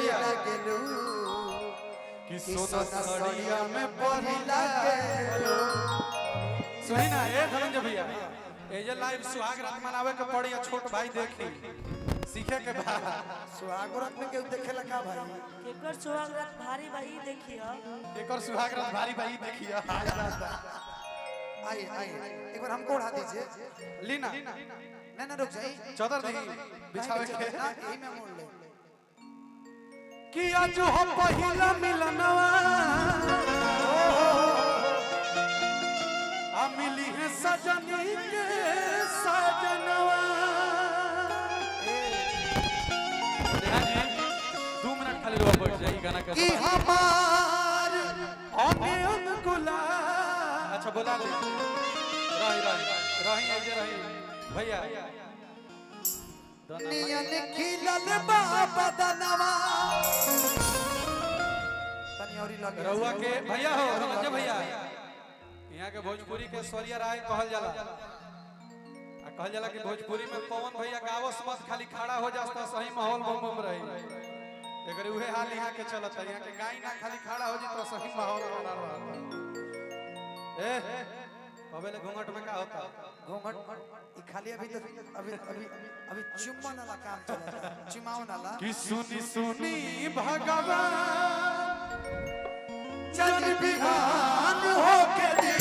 भैया कि सोना सड़िया में पहिला गेलो सुनी ना ए धनंजय भैया ए जे लाइव सुहाग रात मनावे के पड़ी छोट भाई देखी सीखे के बाद सुहाग रात में केहू देखेला का भाई केकर सुहाग रात भारी भाई देखियो एकर सुहाग रात भारी भाई देखिया आई आई एक बार हमको उड़ा दीजिए लीना ना रुक जाइए चौधर देखी बिछावे के ना यही में मोड़ ले कि आज हम पहिला मिलनवा आ मिली है सजनी के सजनवा खाली रो बैठ जाई गाना का कि हमार ओने गुला अच्छा बोला ले रही रही भैया नियन खिलल बाबा दनवा तनी औरी लगे रहुआ के भैया हो रंजन भैया यहाँ के भोजपुरी के स्वरिया राय कहल जाला आ कहल जाला कि भोजपुरी में पवन भैया गावस मत खाली खड़ा हो जाता सही माहौल बम बम रही अगर उहे हाल यहाँ के चलता यहाँ के गाय ना खाली खड़ा हो जी तो सही माहौल बना रहता ए पहले घूंघट में क्या होता घूंघट खाली अभी तो अभी चुम्बन वाला काम चला चुमावन वाला कि सुनी सुनी भगवान चल बिहान हो के दी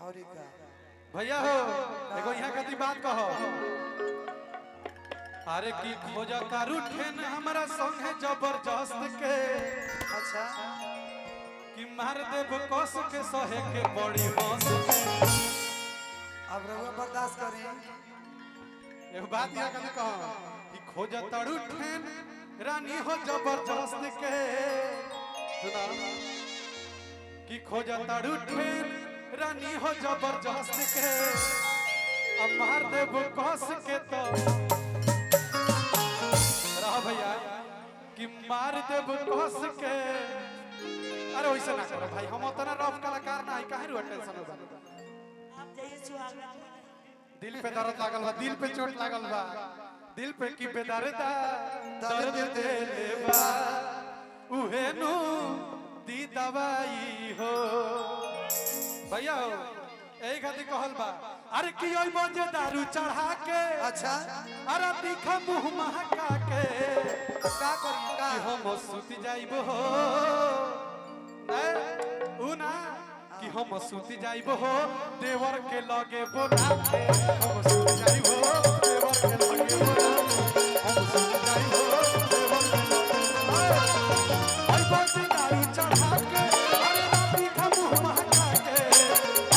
और का भैया हो देखो यहाँ कती बात कहो अरे की खोजा तारू ठेन हमारा संग है जबरदस्त के अच्छा कि मार देव कस के सहे के बड़ी हंस अब रहुआ बर्दाश्त करें एक बात यहाँ कभी कहो कि खोजा तारू ठेन रानी हो जबरदस्त के सुना कि खोजा तारू ठेन रानी हो जबरदस्त के अब मार देव कस के तो भैया कि मार देव कस के अरे वैसे ना करो भाई हम उतना रफ कलाकार ना है काहे रो टेंशन हो आप जाइए सुहाग रात दिल पे दर्द लागल बा दिल पे चोट लागल बा दिल पे की बेदर्द दर्द दे लेबा उहे नु दी दवाई हो भैया हो एही खातिर कहल बा अरे की ओइ बजे दारू चढ़ा के अच्छा अरे दिखा मुंह महका के का करी का हम सुती जाइब हो उना कि हम सुती जाइब हो देवर के लगे बोला के हम सुती जाइब हो देवर के लगे बोला हम सुती जाइब हो देवर के लगे आई बजे दारू चढ़ा के अरे राती का मुंह महका के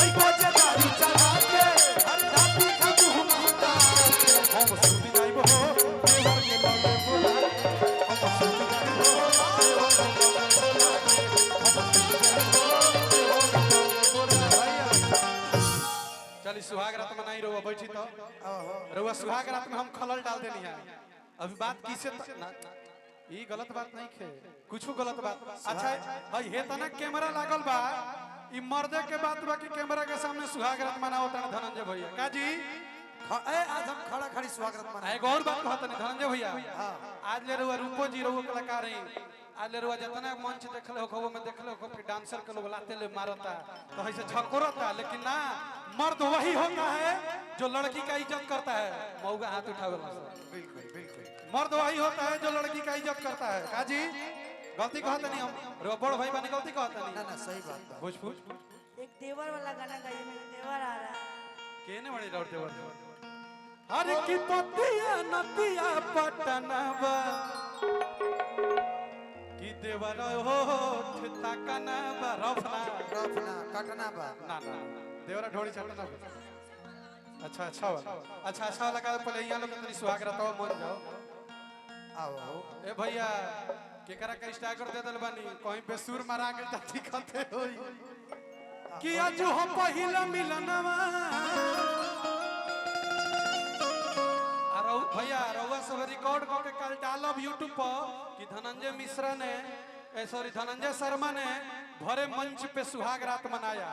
आई बजे दारू चढ़ा के अरे राती का मुंह महका के हम सुती जाइब हो देवर के लगे बोला हम सुती जाइब हो देवर के लगे बोला चल सुहाग रात में नहीं रहो बैठी तो रहुआ सुहाग रात में हम खलल डाल देनी है अभी बात किसे ये गलत बात नहीं खे कुछ गलत बात अच्छा हई हे तना कैमरा लागल बा ई मर्दे के बात बा कि कैमरा के सामने सुहाग रात मनाओ तना धनंजय भैया का जी आज हम खड़ा खड़ी स्वागत मना एक और बात कहत नहीं धनंजय भैया आज ले रहुआ रूपो जी रहुआ कलाकार हैं आज ले रहुआ जितना मंच देखले हो खबो में देखले हो फिर डांसर के लोग लाते ले मारता तो ऐसे झकोरता लेकिन ना मर्द वही होता है जो लड़की का इज्जत करता है मौगा हाथ उठावे बिल्कुल बिल्कुल मर्द वही होता है जो लड़की का इज्जत करता है काजी गलती कहते नहीं हम बड़ भाई बने गलती कहते नहीं ना सही बात है भोजपुर एक देवर वाला गाना गाइए मेरे देवर आ रहा है केने बड़ी लौट देवर हर की पतिया नतिया पटनावा की देवर हो ठिताकनावा रफना कटना बा ना देवरा ढोड़ी चटना अच्छा अच्छा वाला का पहले यहाँ लोग तनी सुहाग रहता मन जाओ आओ ए भैया केकरा का स्टाइकर दे दल बानी कहीं बेसुर मारा के तथी खते होई कि आज हम पहिला मिलनवा अरे भैया रउआ सब रिकॉर्ड करके कल डालब YouTube पर कि धनंजय मिश्रा ने धनंजय शर्मा ने भरे मंच पे सुहाग रात मनाया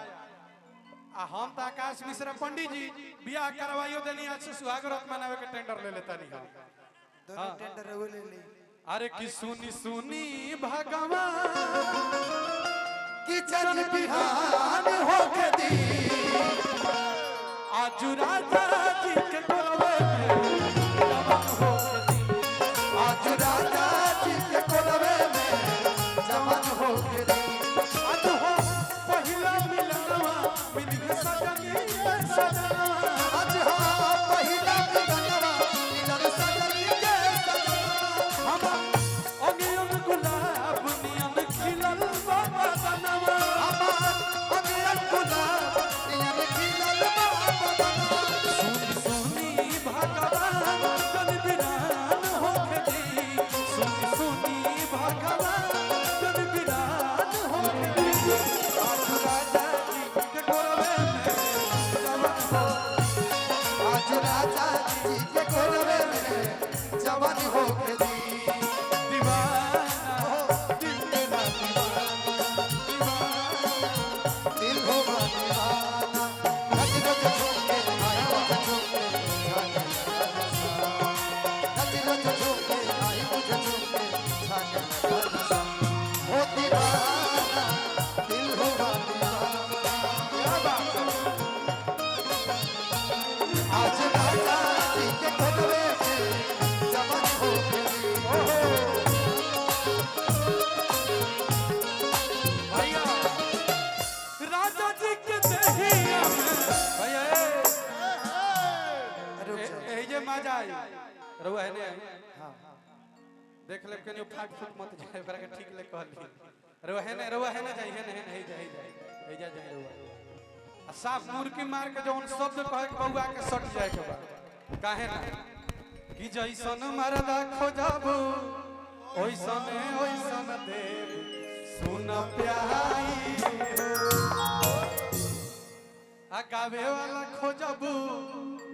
आ हम तो आकाश मिश्रा पंडित जी बियाह करवाइयो देनी आज से सुहाग रात मनावे के टेंडर ले लेता नहीं हम दोनों टेंडर रहो ले ले अरे कि सुनी सुनी भगवान कि चल बिहान होके दी आज राजा जी के कोरवे में जवान होके दी आज राजा जी के कोलवे में जवान होके दी आज हो पहिला मिलनवा मिल के सजनी के सजना आज हाँ पहिला मिलनवा मिलन सजनी के सजना हम अगियन गुलाब नियन खिलल बाबा बनवा हमार अगियन गुलाब नियन खिलल बाबा बनवा सुनी सुनी भगवान जन बिरान होके दी सुनी सुनी भगवान जन बिरान होके दी आज राजा जी के कोरवे में जवान हो आज राजा जी के कोलवे में जवान होके दी दीवाना दिल मेरा दीवाना दिल हो दीवाना नच नच झूमके आया मुझे झूमके नच नच झूमके आया मुझे झूमके छाने लगा हो दीवाना दिल हो दीवाना क्या बात है आज राजा जी के कोलवे में जवान होके दी भैया राजा जी के दहिया में भैया रुक जा ए जे मजा आई रहुआ है ने हां देख ले कनियो फाट फूट मत जाए ओकरा के ठीक ले कहली रहुआ है ने जाई है ने जाई जा रहुआ आ साफ मुर्की मार के जौन शब्द कहे के बउआ के सट जाए के बा काहे ना कि जैसन मरदा खोजबू ओइसन देव सुन प्यारी हो आ गावे वाला खोजबू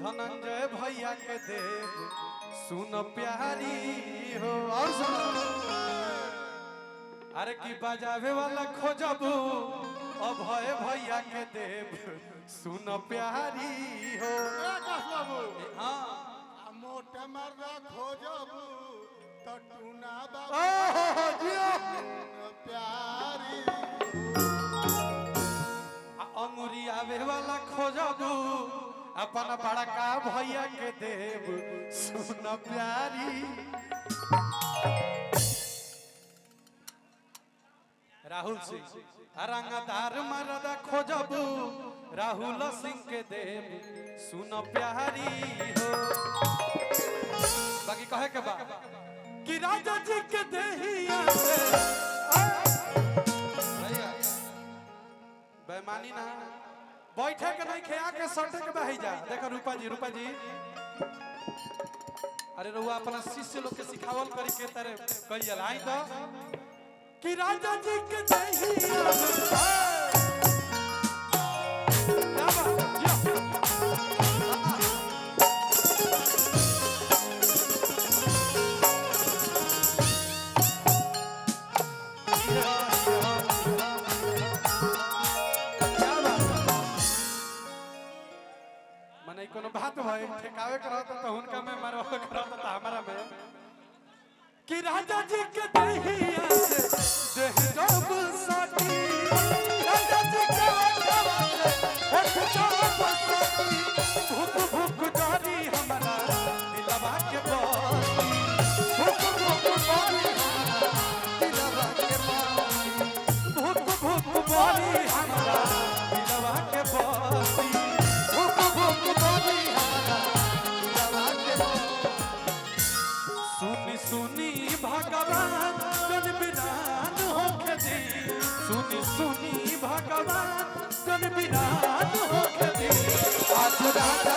धनंजय भैया के देव सुन प्यारी हो और सुनो अरे की बजावे वाला खोजबू अभय भैया के देव सुन प्यारी हो हाँ मोटे मर्दा खोजबू तो टूना ओहो जियो प्यारी आ अंगुरी आवे वाला खोजबू अपन बड़का भैया के देव सुन प्यारी राहुल सिंह रंगदार मरदा खोजबू राहुल सिंह के देव सुन प्यारी हो बाकी कहे के बा कि राजा जी के देहिया से भैया बेईमानी ना बैठे के नहीं खेया के सटे के बही जा देखो रूपा जी अरे रहुआ अपना शिष्य लोग के सिखावल करी के तरह कहिए आई तो कि राजा जी के देहिया में क्या बात है? मने कोनो बात भाई ठेकावे करत त हुनका में मारवा करत त हमारा में कि राजा जी के देहिया से देह जब साटी राजा जी के ओठवा से होठ जब साटी भूख भूख जारी हमारा दिलवा के बाती भूख भूख जारी हमारा दिलवा के बाती भूख भूख जारी हमारा दिलवा के बाती भूख भूख बाती हमारा दिलवा के सुनी सुनी भगवान जन बिरान होके दी सुनी सुनी भगवान जन बिरान होके दी आज राजा